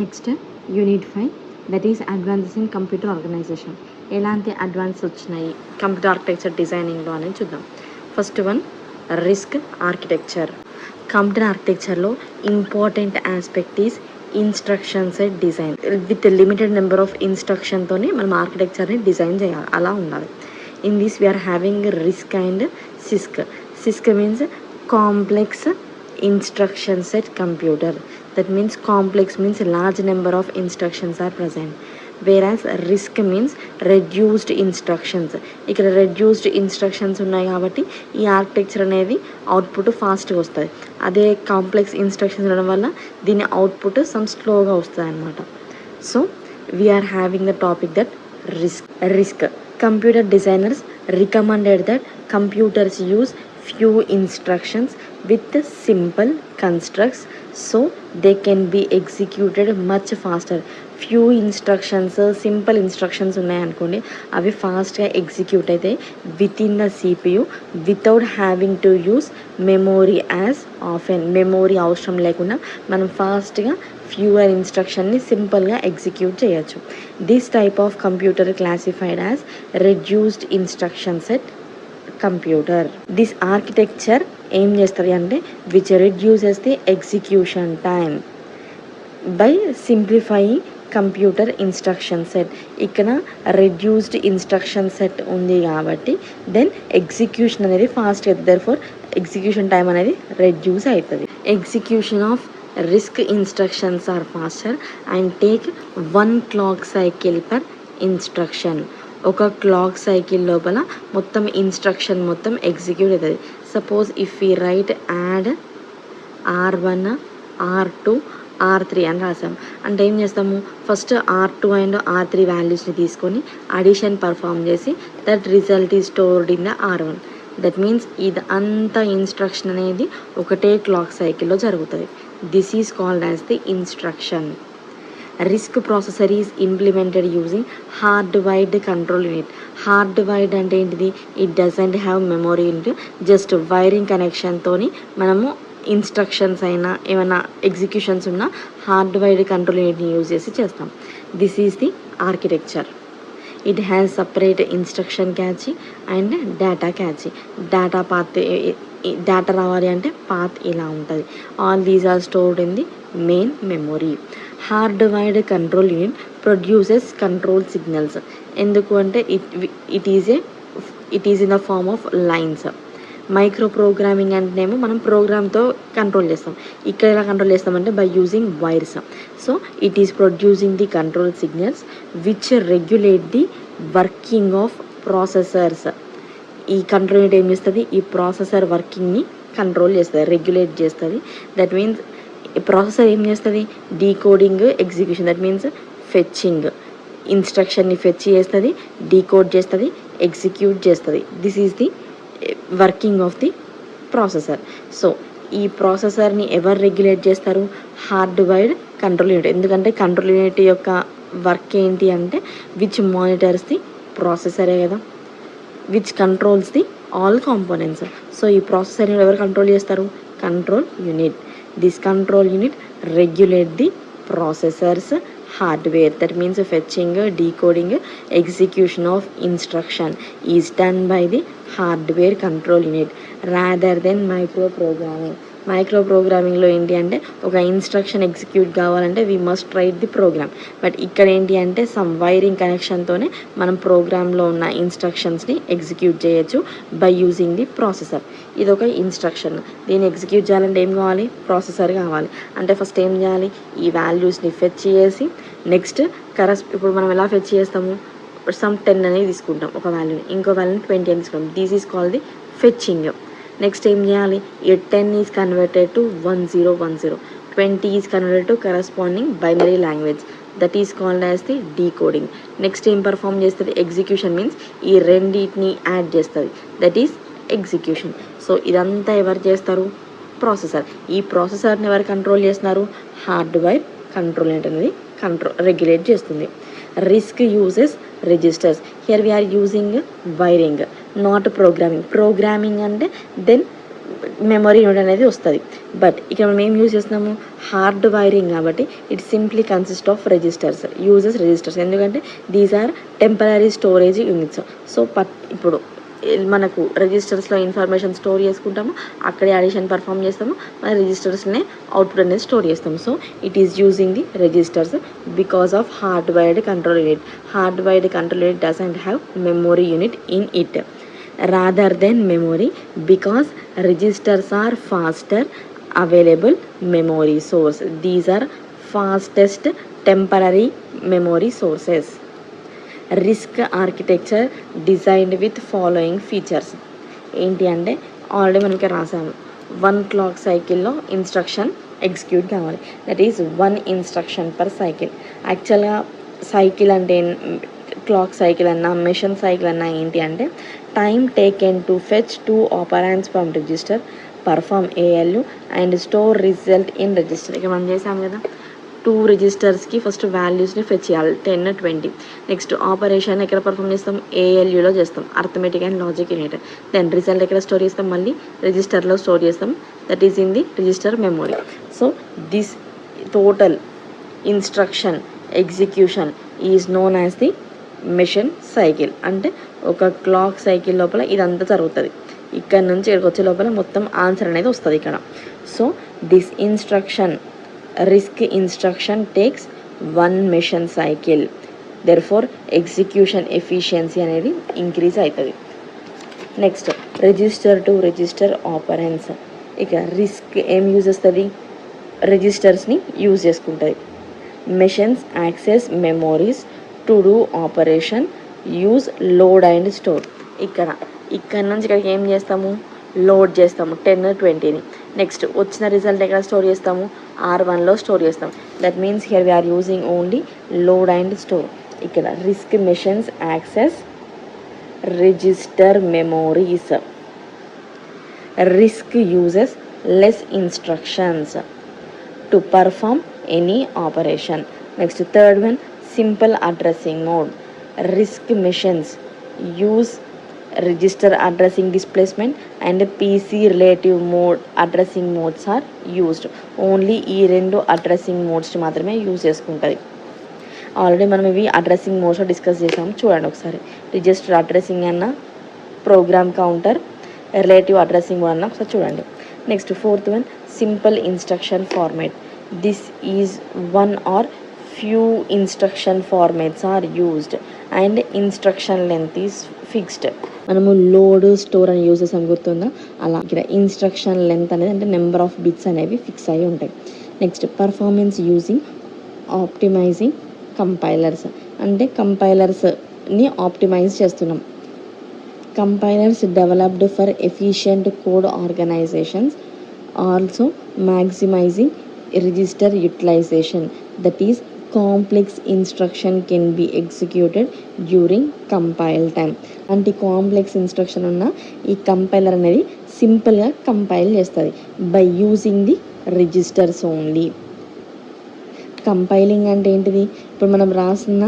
Next unit 5 that is advances in computer organisation. ఎలాంటి advance వచ్చినాయి computer architecture డిజైనింగ్లో అనేది చూద్దాం. First one RISC architecture. Computer ఆర్కిటెక్చర్లో important aspect is instruction set design. With limited number of ఇన్స్ట్రక్షన్తోని మనం ఆర్కిటెక్చర్ని డిజైన్ చేయాలి, అలా ఉండాలి. In this we are having RISC and CISC. CISC means complex instruction set computer. That means complex means large number of instructions are present, whereas risk means reduced instructions. ఇక్కడ reduced instructions ఉన్నాయి కాబట్టి ఈ architecture అనేది output ఫాస్ట్గా వస్తుంది. అదే complex instructions ఉండడం వల్ల దీని అవుట్పుట్ సమ్ స్లోగా వస్తుంది అనమాట. So we're having the topic that RISC. Computer designers recommended that computers use few instructions with simple constructs so they can be executed much faster. Few instructions, simple instructions ఉన్నాయనుకోండి, అవి ఫాస్ట్గా execute అయితే within the CPU without having to use memory as often. Memory అవసరం లేకుండా మనం ఫాస్ట్గా fewer ఇన్స్ట్రక్షన్ని సింపుల్గా ఎగ్జిక్యూట్ చేయొచ్చు. This type of computer classified as reduced instruction set computer. This architecture ఏం చేస్తుంది అంటే which reduces the execution time by simplifying computer instruction set. ఇక్కడ రెడ్యూస్డ్ ఇన్స్ట్రక్షన్ సెట్ ఉంది కాబట్టి దెన్ ఎగ్జిక్యూషన్ అనేది ఫాస్ట్ అవుతుంది. దెర్ఫోర్ ఎగ్జిక్యూషన్ టైం అనేది reduce అవుతుంది. Execution of risk instructions are faster and take 1 clock cycle per instruction. ఒక clock cycle లోపల మొత్తం ఇన్స్ట్రక్షన్ మొత్తం ఎగ్జిక్యూట్ అవుతుంది. సపోజ్ ఇఫ్ ఈ right add R1 R2 R3 అని రాసాం అంటే ఏం చేస్తాము, ఫస్ట్ R2 అండ్ R3 వాల్యూస్ని తీసుకొని అడిషన్ పర్ఫామ్ చేసి that result is stored in the R1. That means ఇది అంత ఇన్స్ట్రక్షన్ అనేది ఒకటే క్లాక్ సైకిల్లో జరుగుతుంది. This is called as the instruction. RISC processor is implemented using hardwired control unit. Hardwired అంటే ఏంటిది, it doesn't have memory unit, just wiring connection తోని మనము ఇన్స్ట్రక్షన్స్ అయినా ఏమైనా ఎగ్జిక్యూషన్స్ ఉన్న హార్డ్వైర్డ్ కంట్రోల్ యూనిట్ని యూజ్ చేసి చేస్తాం. This is the architecture. It has separate instruction cache and data cache. Data path, data రావాలి అంటే పాత్ ఇలా ఉంటుంది. All these are stored in the main memory. Hardwired control unit produces control signals. ఎందుకు అంటే it is in the form of lines. Micro programming అంటేనేమో మనం ప్రోగ్రామ్తో control చేస్తాం. ఇక్కడ ఎలా కంట్రోల్ చేస్తామంటే by using wires. So it is producing the control signals which regulate the working of processors. ఈ కంట్రోల్ యూనిట్ ఏం చేస్తుంది, ఈ ప్రాసెసర్ వర్కింగ్ని కంట్రోల్ చేస్తుంది, రెగ్యులేట్ చేస్తుంది. దట్ మీన్స్ ప్రాసెసర్ ఏం చేస్తుంది, decoding execution. That means fetching, ఇన్స్ట్రక్షన్ని ఫెచ్ చేస్తుంది, డీకోడ్ చేస్తుంది, ఎగ్జిక్యూట్ చేస్తుంది. This is the working of the processor. So ఈ ప్రాసెసర్ని ఎవరు రెగ్యులేట్ చేస్తారు, హార్డ్వైర్డ్ కంట్రోల్ యూనిట్. ఎందుకంటే కంట్రోల్ యూనిట్ యొక్క వర్క్ ఏంటి అంటే విచ్ మానిటర్స్ ది ప్రాసెసరే కదా, which controls the all components. So ఈ ప్రాసెసర్ని ఎవరు కంట్రోల్ చేస్తారు, control unit. This control unit regulate the processors hardware. That means fetching, decoding, execution of instruction is done by the hardware control unit rather than microprogramming. మైక్రోప్రోగ్రామింగ్లో ఏంటి అంటే ఒక instruction execute కావాలంటే we must write the program. But ఇక్కడ ఏంటి అంటే some wiring కనెక్షన్తోనే మనం ప్రోగ్రాంలో ఉన్న ఇన్స్ట్రక్షన్స్ని ఎగ్జిక్యూట్ చేయొచ్చు బై యూజింగ్ ది ప్రాసెసర్. ఇది ఒక ఇన్స్ట్రక్షన్. దీన్ని ఎగ్జిక్యూట్ చేయాలంటే ఏం కావాలి, ప్రాసెసర్ కావాలి. అంటే ఫస్ట్ ఏం చేయాలి, ఈ వాల్యూస్ని ఫెచ్ చేసి నెక్స్ట్ ఇప్పుడు మనం ఎలా ఫెచ్ చేస్తాము, సమ్ 10 అనేది తీసుకుంటాం ఒక వాల్యూని, ఇంకో వాల్యూని 20 అని తీసుకుంటాం. This is called the fetching. Next ఏం చేయాలి, ఈ 10 is converted to 1010, 20 is converted to corresponding binary language. That is called as the decoding. Next ఏం పర్ఫామ్ చేస్తుంది, ఎగ్జిక్యూషన్ మీన్స్ ఈ రెండింటిని యాడ్ చేస్తుంది. That is execution. సో ఇదంతా ఎవరు చేస్తారు, ప్రాసెసర్. ఈ ప్రాసెసర్ని ఎవరు కంట్రోల్ చేస్తున్నారు, హార్డ్వైర్ కంట్రోల్ యూనిట్ అనేది రెగ్యులేట్ చేస్తుంది. Risk uses registers. Here we are using wiring, not programming. Programming and then memory unit అనేది వస్తుంది. బట్ ఇక్కడ మనం ఏం యూజ్ చేస్తున్నాము, హార్డ్ వైరింగ్ కాబట్టి it simply consist of registers, uses registers. ఎందుకంటే these are temporary storage units. So ఇప్పుడు మనకు రిజిస్టర్స్లో ఇన్ఫర్మేషన్ స్టోర్ చేసుకుంటాము, అక్కడే అడిషన్ పర్ఫామ్ చేస్తాము, మన రిజిస్టర్స్నే అవుట్పుట్ అనేది స్టోర్ చేస్తాము. So it is using the registers because of hard wired control unit. Hard wired control unit doesn't have memory unit in it rather than memory because registers are faster available memory source. These are fastest temporary memory sources. RISC architecture designed with following features. ఏంటి అంటే already మనకి రాసాము, 1 clock సైకిల్లో instruction execute కావాలి. That is 1 instruction per cycle. యాక్చువల్గా cycle అంటే clock cycle అన్నా machine cycle అన్నా ఏంటి అంటే time taken to fetch 2 operands from register, perform ALU and store result in register. ఇక మనం చేసాం కదా, 2 రిజిస్టర్స్కి ఫస్ట్ వాల్యూస్ని ఫెచ్ చేయాలి, 10, 20. నెక్స్ట్ ఆపరేషన్ ఎక్కడ పర్ఫామ్ చేస్తాం, ALUలో చేస్తాం, arithmetic and logic unit. Then result ఎక్కడ స్టోర్ చేస్తాం, మళ్ళీ రిజిస్టర్లో స్టోర్ చేస్తాం, that is in the register memory. So this total instruction execution is known as the machine cycle. అంటే ఒక క్లాక్ సైకిల్ లోపల ఇదంతా జరుగుతుంది, ఇక్కడ నుంచి ఇక్కడికి వచ్చే లోపల మొత్తం ఆన్సర్ అనేది వస్తుంది ఇక్కడ. So this instruction RISC instruction takes 1 machine cycle, therefore execution efficiency అనేది ఇంక్రీజ్ అవుతుంది. Next register to register operands. ఇక RISC ఏం యూజ్ చేస్తుంది, రిజిస్టర్స్ని యూజ్ చేసుకుంటుంది. Machines access memories to do operation, use load and store. ఇక్కడ నుంచి ఇక్కడికి ఏం చేస్తాము, లోడ్ చేస్తాము 10, 20ని. నెక్స్ట్ వచ్చిన రిజల్ట్ ఎక్కడ స్టోర్ చేస్తాము, R1లో స్టోర్ చేస్తాం. That means here we're using only load and store. ఇక్కడ RISC machines access register memories. RISC uses less instructions to perform any operation. Next, third one, simple addressing mode. RISC machines use register addressing displacement and PC relative mode addressing modes are used. Only ఈ 2 addressing modes మాత్రమే use చేసుకుంటుంది. Already మనం ఇవి addressing మోడ్స్లో discuss చేసాం, చూడండి ఒకసారి. Register addressing అన్న, program counter, relative addressing mode అన్న ఒకసారి చూడండి. Next fourth one, simple instruction format. This is 1 or few instruction formats are used and instruction length is fixed. మనము లోడ్ స్టోర్ అని యూజ్ చేసాం, గుర్తుందా? అలా ఇక్కడ ఇన్స్ట్రక్షన్ లెంత్ అనేది అంటే నెంబర్ ఆఫ్ బిట్స్ అనేవి ఫిక్స్ అయ్యి ఉంటాయి. Next performance using optimizing compilers. అంటే కంపైలర్స్ని ఆప్టిమైజ్ చేస్తున్నాం. Compilers developed for efficient code organizations, also maximizing register utilization. That is complex instruction can be executed during compile time. అంటే complex instruction ఉన్న ఈ compiler అనేది సింపుల్గా కంపైల్ చేస్తుంది by using the registers only. Compiling అంటే ఏంటిది, ఇప్పుడు మనం రాసిన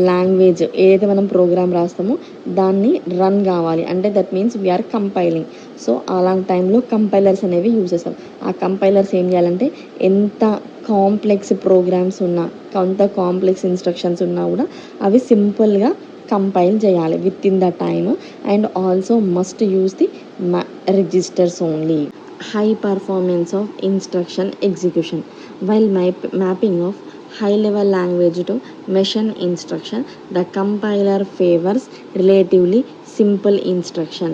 లాంగ్వేజ్ ఏదైతే మనం ప్రోగ్రామ్ రాస్తామో దాన్ని రన్ కావాలి అంటే that means we're compiling. So అలాంటి టైంలో కంపైలర్స్ అనేవి యూజ్ చేస్తాం. ఆ కంపైలర్స్ ఏం చేయాలంటే ఎంత కాంప్లెక్స్ ప్రోగ్రామ్స్ ఉన్నా, కొంత కాంప్లెక్స్ ఇన్స్ట్రక్షన్స్ ఉన్నా కూడా అవి సింపుల్గా కంపైల్ చేయాలి with in the time and also must use the registers only. High performance of instruction execution. While mapping of high-level language to machine instruction, the compiler favors relatively simple instruction.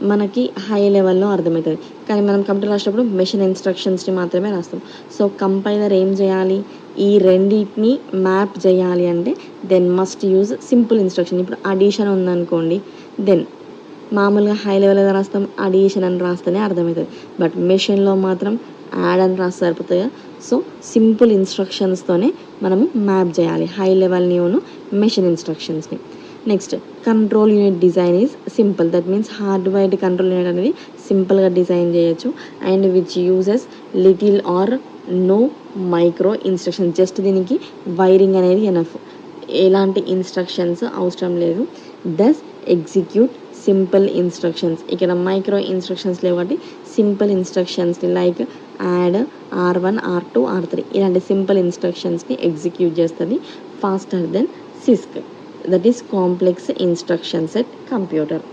మనకి high లెవెల్లో అర్థమవుతుంది, కానీ మనం computer రాసేటప్పుడు machine ఇన్స్ట్రక్షన్స్ని మాత్రమే రాస్తాం. So compiler ఏం చేయాలి, ఈ రెండింటిని మ్యాప్ చేయాలి అంటే then must use simple instruction. ఇప్పుడు అడిషన్ ఉందనుకోండి, దెన్ మామూలుగా హై లెవెల్ ఏదో రాస్తాం, అడిషన్ అని రాస్తేనే అర్థమవుతుంది. బట్ మెషిన్లో మాత్రం యాడ్ అని రాస్తే సరిపోతుంది. సో సింపుల్ ఇన్స్ట్రక్షన్స్తోనే మనము మ్యాప్ చేయాలి హై లెవెల్ న్యూను మెషిన్ ఇన్స్ట్రక్షన్స్ని. Next control unit design is simple. That means hard wired control unit అనేది సింపుల్గా డిజైన్ చేయొచ్చు and which uses little or no micro instruction. Just దీనికి వైరింగ్ అనేది ఎనఫ్, ఎలాంటి ఇన్స్ట్రక్షన్స్ అవసరం లేదు. Thus execute simple instructions. ఇక్కడ మైక్రో ఇన్స్ట్రక్షన్స్ లేవు కాబట్టి simple ఇన్స్ట్రక్షన్స్ని like add R1 R2 R3 ఇలాంటి సింపుల్ ఇన్స్ట్రక్షన్స్ని ఎగ్జిక్యూట్ చేస్తుంది faster than CISC. That is complex instruction set computer.